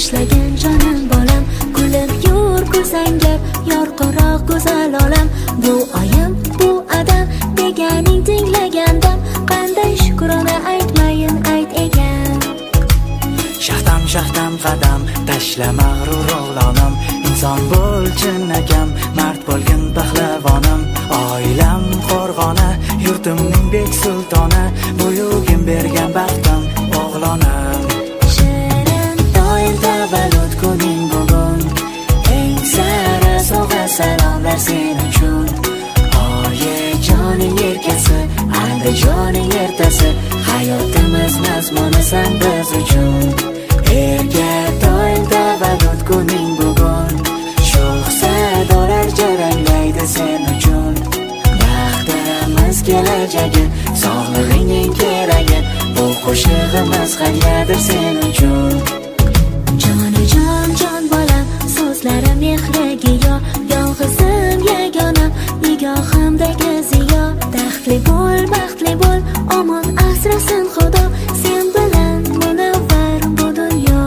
tashlagan jonim bolam, kulib yur ko'zanglar, yorqinroq go'zal olam. Bu oyim, bu adam deganing tinglagandam, qanday shukrona aytmayin ayt ekan. Shahdam shahdam qadam tashla mag'rur o'g'lonim, inson bo'l chinakam, mard bo'lgin pahlavonim. Oilam qo'rg'oni, yurtimning bek sultoni, buyugim bergan baxtim o'g'lonim. Shirin doim tavallud kuning bugun, eng sara sovg'a salomlar sen uchun. Oyijoning erkasi, Andijoning ertasi, hayotimiz mazmuni sen biz uchun. Erga doim tavallud kuning bugun, sho'x sadolar jaranglaydi sen uchun. Baxtimiz kelajagi, sog'lig'ing keragi, bu qo'shig'imiz qayerdir sen uchun. Jonajon jon bolam, so'zlari mehriga yo, yolg'izim yagonam, nigohimdagi ziyo. Baxtli bo'l, omon asrasin Xudo, sen bilan munavvar bu dunyo.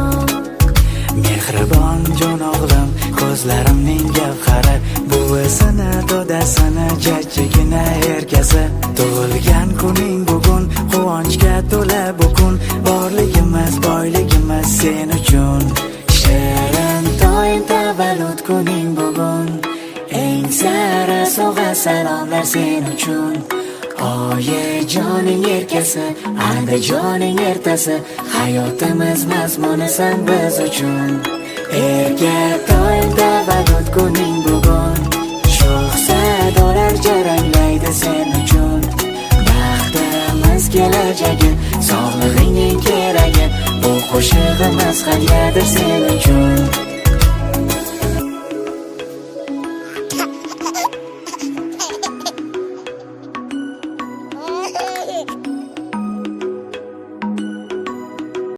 Mehribon jon o'g'lim, ko'zlarimning gavhari, buvisini, dodasini, jajjigina erkasi. Tug'ilgan kuning bugun, quvonchga to'la bu kun, borligimiz, boyligimiz sen uchun. Shirin doim tavallud kuning bugun, eng sara sovg'a salomlar sen uchun. Oyijoning erkasi, Andijoning ertasi, hayotimiz mazmuni sen biz uchun. Erga doim tavallud kuning bugun, sho'x sadolar jaranglaydi sen uchun. Baxtimiz kelajagi, sog'lig'ing keragi, bu qo'shig'imiz qayerdir sen uchun.